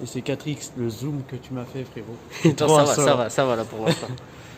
Et c'est 4X, le zoom que tu m'as fait, frérot. Non, ça va là pour l'instant.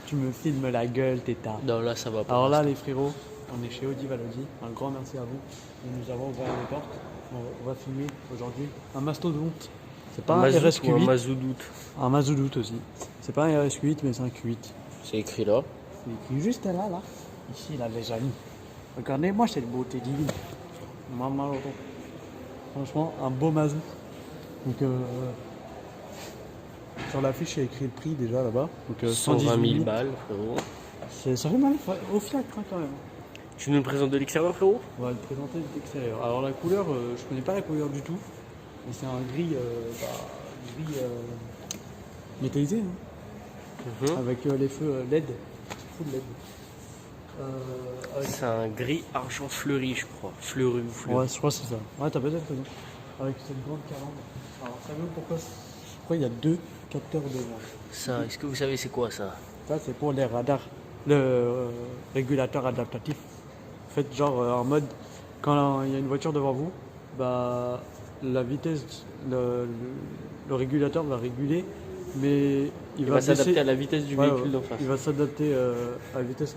Tu me filmes la gueule, tétard. Non, là ça va pour Alors là, l'instant. les frérots, on est chez Audi Valodi. Un grand merci à vous. Et nous avons ouvert les portes. On va filmer aujourd'hui un mastodonte. C'est pas un Mazout ou un RSQ8. Mazoudoute. Un Mazoudoute aussi. C'est pas un RSQ8, mais c'est un Q8. C'est écrit là. C'est écrit juste là, là. Ici, là, les amis. Regardez-moi cette beauté divine. Maman, franchement, un beau Mazou. Donc, sur l'affiche, il y a écrit le prix déjà là-bas. Donc, 120 000 balles, frérot. Ça fait mal au fiac, hein, quand même. Tu nous le présentes de l'extérieur, frérot? On va le présenter de l'extérieur. Alors, la couleur, je connais pas la couleur du tout. Mais c'est un gris, métallisé, hein, avec les feux LED. Full LED. C'est un gris argent fleuri, je crois. Fleuri ou fleuri. Ouais, je crois que c'est ça. Ouais, t'as peut-être raison. Avec cette grande calandre. Alors, savez-vous pourquoi il y a deux capteurs devant? Ça, est-ce que vous savez c'est quoi ça? Ça, c'est pour les radars. Le régulateur adaptatif. En fait, genre, en mode, quand il y a une voiture devant vous, bah, la vitesse, le régulateur va réguler, mais il va s'adapter à la vitesse du véhicule d'en face. Il va s'adapter à la vitesse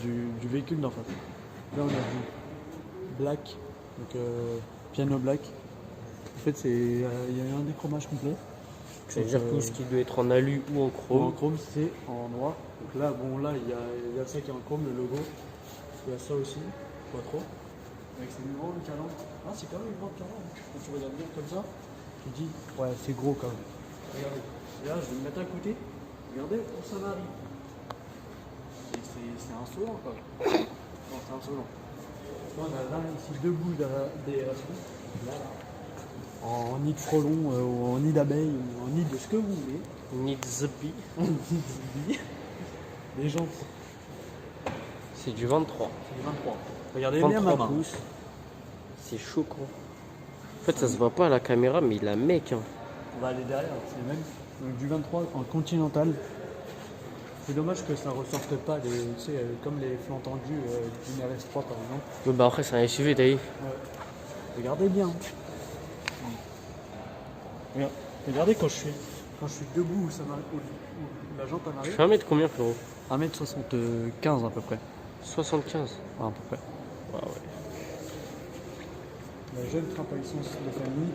du véhicule d'en face. Là, on a du black, donc piano black. En fait, il y a un déchromage complet. Ça veut dire tout ce qui doit être en alu ou en chrome. En chrome, c'est en noir. Donc là, bon, là, il y a ça qui est en chrome, le logo. Il y a ça aussi, pas trop. Avec ces grandes calandres. Ah, c'est quand même une grande calandre. Quand tu regardes bien comme ça, tu te dis, ouais, c'est gros quand même. Regardez. Et là, je vais me mettre à côté. Regardez où ça m'arrive. C'est insolent, quoi. Non, c'est insolent. On a là, ici, deux bouts d'aération. Là, en nid de frelon, ou en nid d'abeille, ou en nid de ce que vous voulez. Need the bee. Les gens, C'est du 23. c'est 23. Regardez bien ma 23 main. pouces. C'est choquant. En fait, ça se voit pas à la caméra, mais il a mec. Hein. On va aller derrière, c'est même donc, du 23 en continental. C'est dommage que ça ressorte pas, tu sais, comme les flancs tendus d'une RS3 par exemple. Ouais, bah après, c'est un SUV, t'as vu. Ouais. Regardez bien. Regardez quand je suis debout, où la jante Tu m'arrive. fais 1 mètre combien, frérot? 1m75 à peu près. 75. Ouais, à peu près. Ah ouais. La jeune trappe à essence de famille.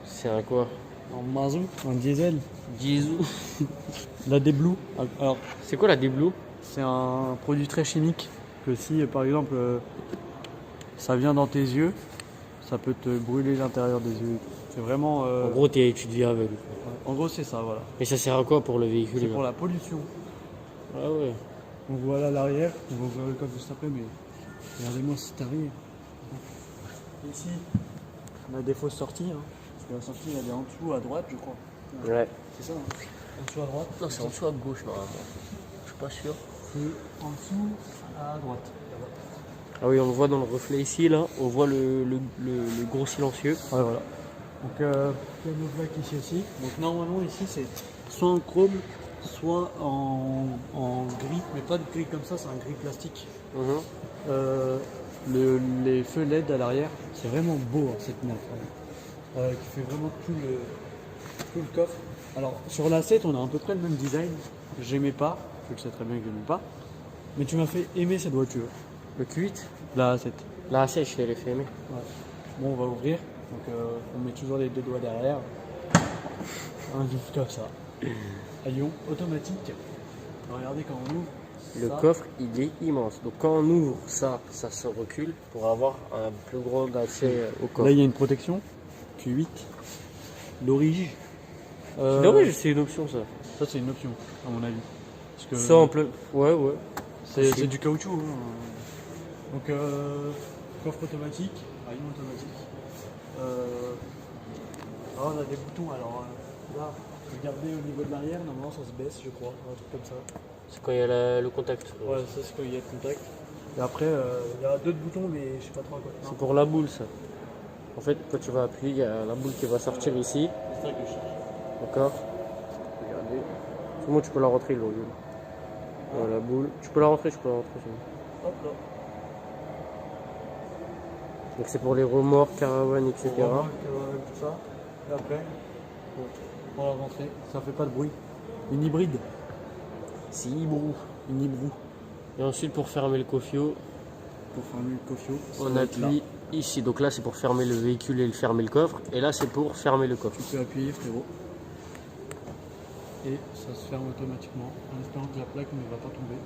C'est un quoi? En mazout, en diesel. Diesel. La D-Blue. Alors, C'est quoi la D-Blue? c'est un produit très chimique que si par exemple ça vient dans tes yeux, ça peut te brûler l'intérieur des yeux. C'est vraiment. En gros, tu deviens aveugle. En gros, c'est ça, voilà. Mais ça sert à quoi pour le véhicule? C'est là pour la pollution. Ah ouais. Donc voilà l'arrière, on va ouvrir le coffre juste après, mais regardez-moi cette arrière. Ici, on a des fausses sorties. Hein. Parce que la sortie, elle est en dessous à droite, je crois. Ouais. C'est ça, hein. En dessous à droite. Non, c'est en dessous à gauche, normalement. Je suis pas sûr. C'est en dessous à droite. Ah oui, on le voit dans le reflet ici, là. On voit le gros silencieux. Ouais, voilà. Donc, piano black ici aussi. Donc, normalement, ici, c'est soit en chrome, soit en gris. Mais pas de gris comme ça, c'est un gris plastique. Les feux LED à l'arrière, c'est vraiment beau, hein, cette nappe. Qui fait vraiment tout le coffre. Alors, sur la 7, on a à peu près le même design. J'aimais pas. Tu le sais très bien que j'aimais pas. Mais tu m'as fait aimer cette voiture. Le Q8. La A7. La A7, je l'ai fait aimer. Ouais. Bon, on va ouvrir. Donc, on met toujours les deux doigts derrière. Un ouvre comme ça. À Lyon, automatique. Regardez quand on ouvre. Le coffre, il est immense. Donc quand on ouvre ça, ça se recule pour avoir un plus grand accès au coffre. Là, il y a une protection. Q8. L'origine. L'origine, c'est une option, ça. Ça, c'est une option, à mon avis. Parce que Ça en plein. Ouais, ouais. c'est du caoutchouc. Hein. Donc, coffre automatique, rayon automatique. On a des boutons. Alors là, regardez au niveau de l'arrière, normalement ça se baisse, je crois, un truc comme ça. C'est quand il y a le contact. Ouais, ça c'est quand il y a le contact. Et après, il y a d'autres boutons, mais je sais pas trop à quoi. C'est pour la boule, ça. En fait, quand tu vas appuyer, il y a la boule qui va sortir ici. C'est ça que je cherche. D'accord. Regardez. C'est bon, tu peux la rentrer, le boule. Voilà, la boule. Tu peux la rentrer, c'est bon. Hop là. Donc c'est pour les remorques, caravanes, etc. Tout ça. Et après, pour la rentrée. Ça fait pas de bruit. Une hybride. C'est hibrou. Une hybrou. Et ensuite, pour fermer le cofio, Pour fermer le cofio. on appuie ici. Donc là, c'est pour fermer le véhicule et le fermer le coffre. Et là, c'est pour fermer le coffre. Tu peux appuyer, frérot. Et ça se ferme automatiquement en espérant que la plaque ne va pas tomber.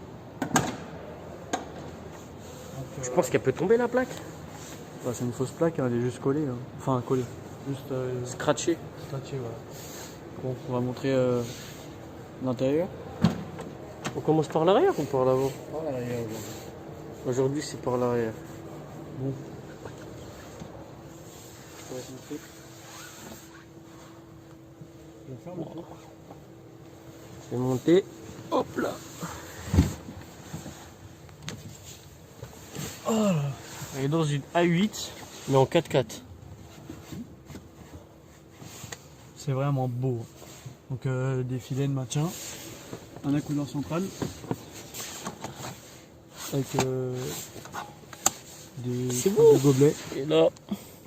Donc, Je pense qu'elle peut tomber la plaque. bah, c'est une fausse plaque, hein, elle est juste collée. Hein. Enfin, collée. Juste Scratché. scratchée, voilà. Bon, on va montrer l'intérieur. On commence par l'arrière ou par l'avant? Oh là, l'arrière aujourd'hui. Aujourd'hui, c'est par l'arrière. Bon. Je vais faire le tour. Je vais monter. Hop là. Oh là. Elle est dans une A8, mais en 4x4. C'est vraiment beau. Donc des filets de maintien, un accoudeur central avec C'est des beau. gobelets. Et là,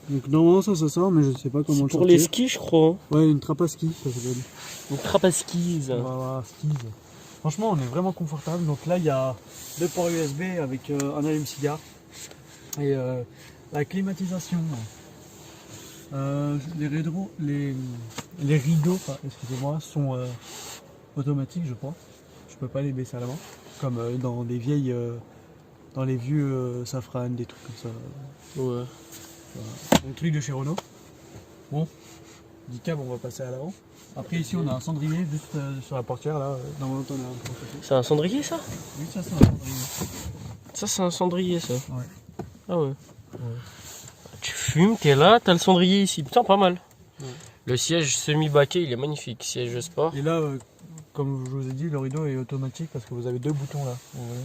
Donc normalement ça sort, mais je sais pas comment c'est le pour sortir. les skis, je crois. Hein. Ouais, une trappe à ski, ça s'appelle. Une trappe à skis. Voilà, skis. Franchement, on est vraiment confortable. Donc là, il y a deux ports USB avec un allume-cigare et la climatisation. Les rideaux, enfin, excusez-moi, sont automatiques, je crois. Je peux pas les baisser à l'avant, comme dans les vieilles, dans les vieux Safran, des trucs comme ça. Ouais. Un truc de chez Renault. Bon, du câble, on va passer à l'avant. Après ici, on a un cendrier juste sur la portière là. Dans mon temps, on a un peu. C'est un cendrier, ça? Oui, ça c'est un cendrier. Ça, c'est un cendrier, ça. Ouais. Ah ouais. Tu fumes, t'es là, t'as le cendrier ici. Putain, pas mal. Ouais. Le siège semi-baquet, il est magnifique. Siège sport. Et là, comme je vous ai dit, le rideau est automatique parce que vous avez deux boutons là. Vous voyez,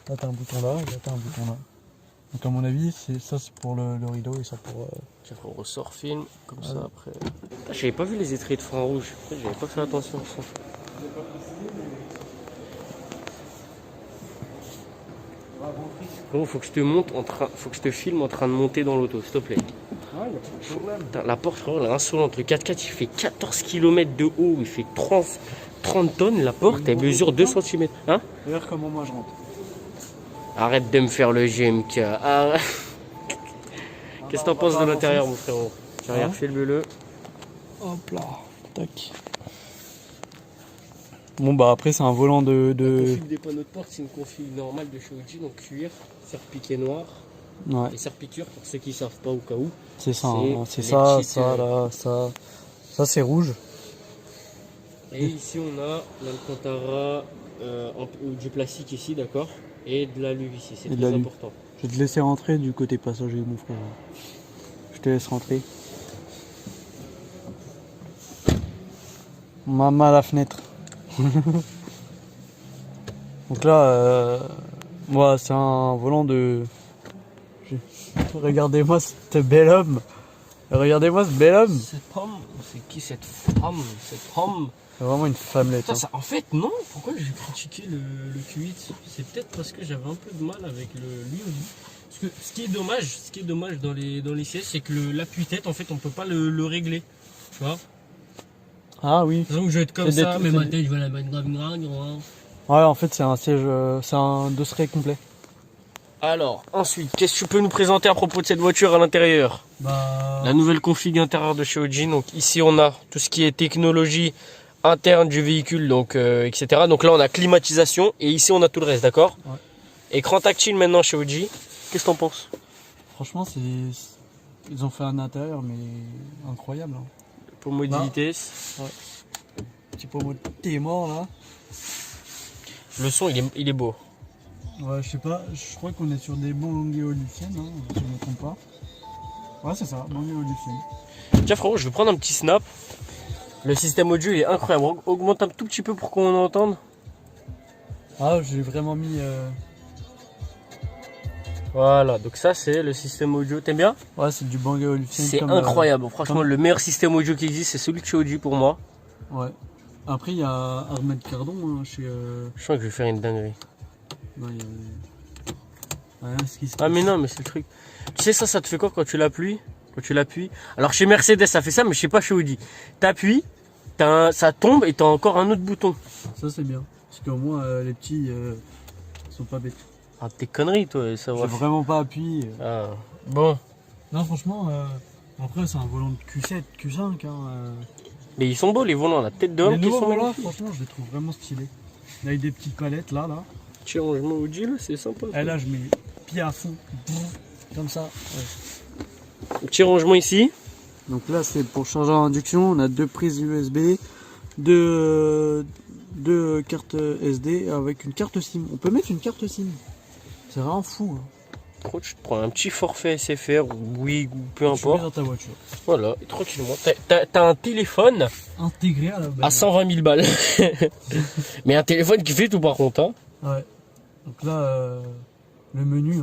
là t'as un bouton là, et là t'as un bouton là. Donc à mon avis, c'est pour le rideau et ça pour. Tiens, on ressort film, comme Ah ça oui. après. Ah, j'avais pas vu les étriers de frein rouge. J'avais pas fait attention à ça. Bon, faut que je te monte faut que je te filme en train de monter dans l'auto, s'il te plaît. Ah, il y a pas de problème. Putain, la porte, frérot, elle est insolente. Le 4x4, il fait 14 km de haut, il fait 30 tonnes. La porte, elle mesure 2 cm. Hein? Regarde comment moi je rentre. Arrête de me faire le GMK. Arrête. Qu'est-ce que t'en penses de l'intérieur, mon frérot? Regarde, Hein? filme-le. Hop là, tac. Bon bah après c'est un volant de. La config des panneaux de porte, c'est une config normale de chez Audi, donc cuir, serre-piqué noir Ouais, et serre-piqûre pour ceux qui savent pas au cas où. c'est ça, c'est hein. C'est les ça, petites, ça, là, ça. Ça c'est rouge. Et ici on a l'Alcantara du plastique ici, d'accord, et de l'alu ici, c'est Et de très l'alu. important. Je vais te laisser rentrer du côté passager, mon frère. Je te laisse rentrer. Maman à la fenêtre. Donc là, moi c'est un volant de. Regardez-moi ce bel homme. Regardez-moi ce bel homme. Cette femme, c'est qui cette femme? Cette femme. C'est vraiment une femmelette. Putain, Hein. en fait, non, pourquoi j'ai critiqué le Q8? C'est peut-être parce que j'avais un peu de mal avec l'Ioli. Parce que ce qui est dommage dans les sièges, c'est que l'appui-tête, en fait, on peut pas le régler. Tu vois? Ah oui. Donc je vais être comme C'est ça, des- mais c'est ma des- tête, je vais la mettre grave. Ouais, en fait c'est un siège, c'est un dosseret complet. Alors, ensuite, qu'est-ce que tu peux nous présenter à propos de cette voiture à l'intérieur? Bah. La nouvelle config intérieure de chez Audi. Donc ici, on a tout ce qui est technologie interne du véhicule, donc etc. Donc là, on a climatisation et ici, on a tout le reste, d'accord? Ouais. Écran tactile maintenant chez Audi. Qu'est-ce que t'en penses? Franchement, ils ont fait un intérieur mais incroyable. Hein. Pour modalité. Petit pommeau de thé mort là. Le son, il est beau. Ouais, je sais pas, je crois qu'on est sur des bons éoliennes, hein, si je ne me trompe pas. Ouais, c'est ça, bons éoliennes. Tiens, frérot, je vais prendre un petit snap. Le système audio, il est incroyable. Augmente un tout petit peu pour qu'on entende. Ah, j'ai vraiment mis. Voilà, donc ça, c'est le système audio. T'aimes bien? Ouais, c'est du Bang Olufsen. C'est incroyable. Franchement, le meilleur système audio qui existe, c'est celui de chez Audi pour moi. Ouais. Après, il y a Ahmed Cardon hein, chez. Je sens que je vais faire une dinguerie. Non, il y a. Ouais, ce qui se Ah mais non, mais c'est le truc. Tu sais ça te fait quoi quand tu l'appuies? Alors chez Mercedes ça fait ça, mais je sais pas chez Audi. T'appuies ça tombe et t'as encore un autre bouton. Ça c'est bien. Parce qu'au moins les petits sont pas bêtes. Ah, t'es conneries, toi, ça J'ai va. vraiment pas appuyé. Ah, bon. Non, franchement, après c'est un volant de Q7, Q5. Mais ils sont beaux, les volants, la tête de Les homme qui nouveaux sont volants, magnifiques. franchement, je les trouve vraiment stylés. Avec des petites palettes là. Tiens, je m'en dis là, c'est sympa. Et là, je mets pied à fond. Comme ça. Petit rangement ici. Donc là, c'est pour charger en induction. On a deux prises USB, deux cartes SD avec une carte SIM. On peut mettre une carte SIM. C'est vraiment fou. Tu te prends un petit forfait SFR ou Bouygues ou peu Tu mets importe. dans ta voiture. Voilà, et tranquillement. T'as un téléphone Intégré à la base. à 120 000 balles. Mais un téléphone qui fait tout par contre. Hein. Ouais. Donc là, le menu.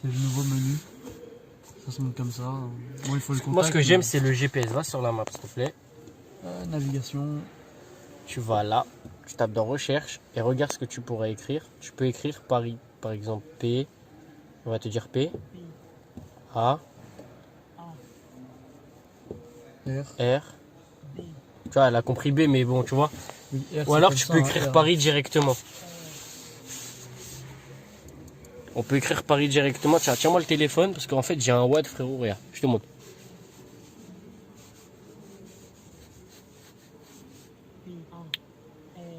C'est le nouveau menu. Ça se monte comme ça. Bon, il faut le contact. Moi, ce que j'aime, c'est le GPS. Va sur la map, s'il te plaît. Navigation. Tu vas là, tu tapes dans recherche et regarde ce que tu pourrais écrire. Tu peux écrire Paris, par exemple P. On va te dire P. A. R. Tu vois, elle a compris B, mais bon, tu vois. Oui, R, Ou alors c'est tu comme peux ça, écrire R. Paris directement. On peut écrire Paris directement. Tiens-moi le téléphone parce qu'en fait j'ai un WAD, frérot. Regarde, je te montre.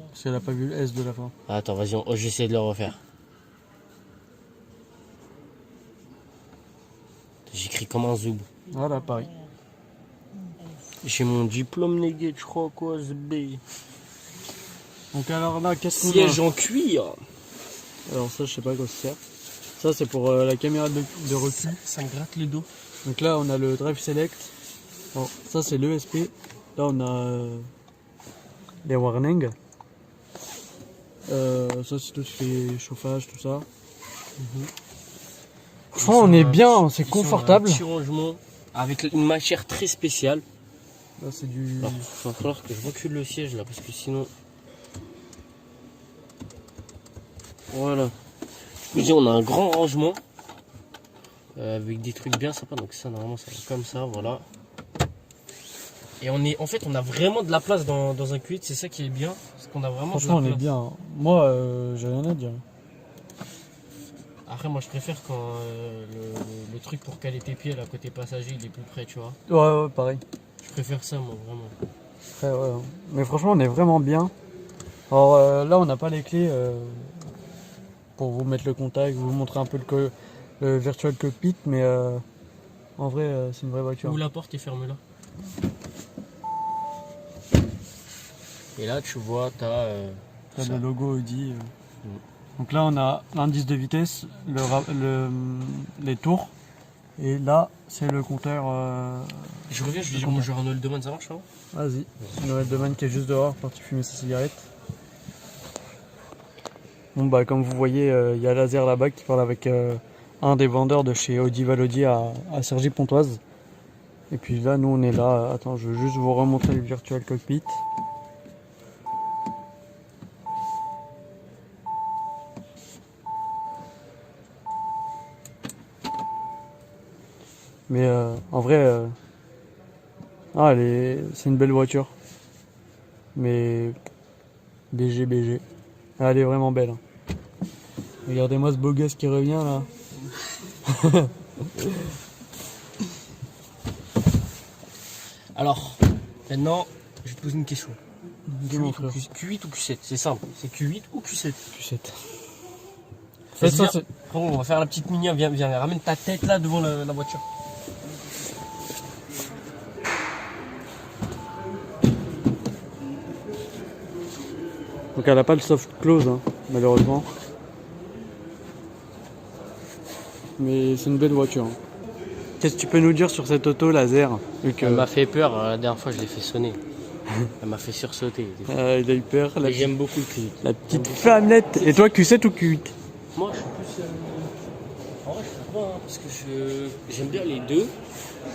Parce qu'elle a pas vu le S de la fin. Attends, vas-y, j'essaie de le refaire. J'écris comme un zoub. Voilà, Paris. J'ai mon diplôme négué, je crois, quoi, ZB. Donc alors là, qu'est-ce qu'on a? Siège en cuir. Alors ça, je sais pas à quoi ça sert. Ça, c'est pour la caméra de recul. Ça me gratte le dos. Donc là, on a le Drive Select. Bon, ça, c'est l'ESP. Là, on a les warnings. Ça, c'est tout ce qui est chauffage, tout ça. Franchement, on est bien, c'est confortable. Un petit rangement avec une matière très spéciale. Là, c'est du... Il va falloir que je recule le siège là parce que sinon... Voilà. Je dis, on a un grand rangement avec des trucs bien sympas. Donc ça, normalement, ça va comme ça, voilà. Et en fait, on a vraiment de la place dans un Q8. C'est ça qui est bien. Parce qu'on a vraiment Franchement, de on la est place. bien. Moi, j'ai rien à dire. Après, moi, je préfère quand le truc pour caler tes pieds là côté passager, il est plus près, tu vois. Ouais, pareil. Je préfère ça, moi, vraiment. Ouais. Mais franchement, on est vraiment bien. Alors là, on n'a pas les clés pour vous mettre le contact, vous montrer un peu le virtual cockpit, mais en vrai, c'est une vraie voiture. Ouvre la porte et ferme-la. Et là, tu vois, t'as Le logo Audi. Donc là, on a l'indice de vitesse, les tours, et là, c'est le compteur. Je reviens, je vais dire mon joueur Arnold Deman, ça marche, hein? Vas-y, Noël Deman qui est juste dehors, parti fumer sa cigarette. Bon bah comme vous voyez, il y a Laser là-bas qui parle avec un des vendeurs de chez Audi Valodi à Cergy-Pontoise. Et puis là, nous on est là. Attends, je veux juste vous remontrer le virtual cockpit. Mais en vrai, c'est une belle voiture. Mais BG. Elle est vraiment belle. Hein. Regardez-moi ce beau gosse qui revient là. Alors, maintenant, je te pose une question. Dis-moi, frère. Q8 ou Q7? C'est simple, c'est Q8 ou Q7? Q7. Fais ça, ça, c'est- on va faire la petite mini, viens, ramène ta tête là devant la voiture. Donc elle a pas le soft close hein, malheureusement. Mais c'est une belle voiture. Hein. Qu'est-ce que tu peux nous dire sur cette auto laser vu que, Elle m'a fait peur, la dernière fois je l'ai fait sonner. Elle m'a fait sursauter. il a eu peur. Et j'aime beaucoup le Q8. La petite femmelette. Et toi Q7 ou Q8? Moi je suis plus... En vrai je sais pas, hein, parce que j'aime bien les deux.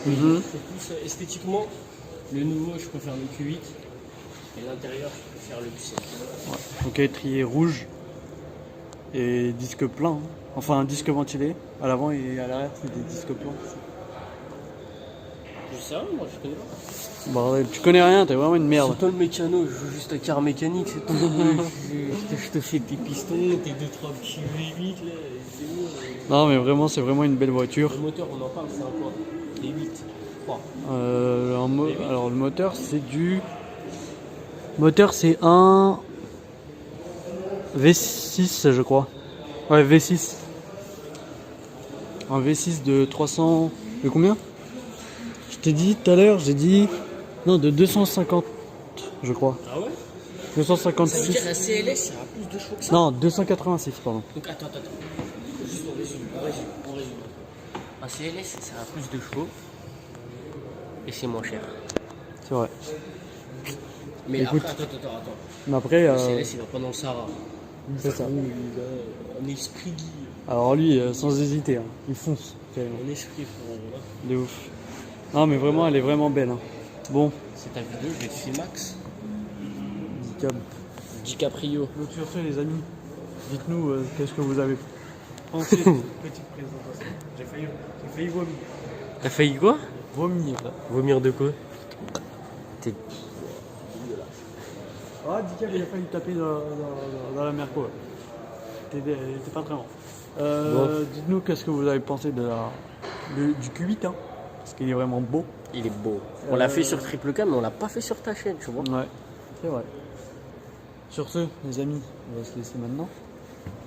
C'est plus esthétiquement, le nouveau je préfère le Q8. Et l'intérieur je préfère le Q7. Donc étrier rouge. Et disque plein. Hein. Enfin un disque ventilé. À l'avant et à l'arrière c'est des disques pleins. Je sais rien, moi je connais pas. Bordel, tu connais rien, t'es vraiment une merde. C'est toi le mécano, je joue juste à car mécanique, c'est tout. Je te fais tes pistons, tes 2-3 petits V8 là, c'est bon. Non, mais vraiment, c'est vraiment une belle voiture. Le moteur, on en parle, c'est un quoi? Les 8, 3. Alors, le moteur, c'est du. Moteur, c'est un. V6, je crois. Ouais, V6. Un V6 de 300. De combien? Je t'ai dit tout à l'heure, j'ai dit. Non, de 250, je crois. Ah ouais? 256. La CLS, ça a plus de chevaux que ça? Non, 286, pardon. Donc attends. Juste on résume. Un CLS, ça a plus de chevaux. Et c'est moins cher. C'est vrai. Mais Écoute. après, attends. Mais après. Le CLS, il va pas dans le Sahara. C'est ça. Il a un esprit Guy. Alors, lui, sans hésiter, hein, il fonce. Carrément. Un esprit, frérot. De ouf. Non, mais vraiment, elle est vraiment belle. Hein. Bon. C'est ta vidéo, je vais te filmer Max. Donc DiCaprio. sur ce les amis, dites-nous qu'est-ce que vous avez pensé de cette petite présentation. J'ai failli vomir. T'as failli quoi? Vomir. Vomir de quoi? Ah, Dicap, il a failli taper dans la Merco. T'es pas très bon. Dites-nous qu'est-ce que vous avez pensé du Q8, hein, parce qu'il est vraiment beau. Il est beau. On l'a fait sur Triple Cam, mais on l'a pas fait sur ta chaîne, tu vois. Ouais, c'est vrai. Sur ce, les amis, on va se laisser maintenant.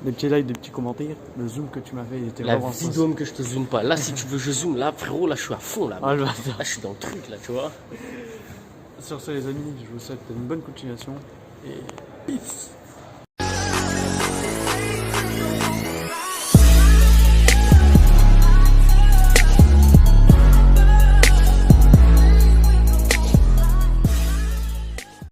Des petits likes, des petits commentaires. Le zoom que tu m'as fait était La vraiment vidéo que je te zoome pas. Là, si tu veux, je zoome. Là, frérot, là, je suis à fond. Là, Ah, là je suis dans le truc, là, tu vois. Sur ce, les amis, je vous souhaite une bonne continuation et peace.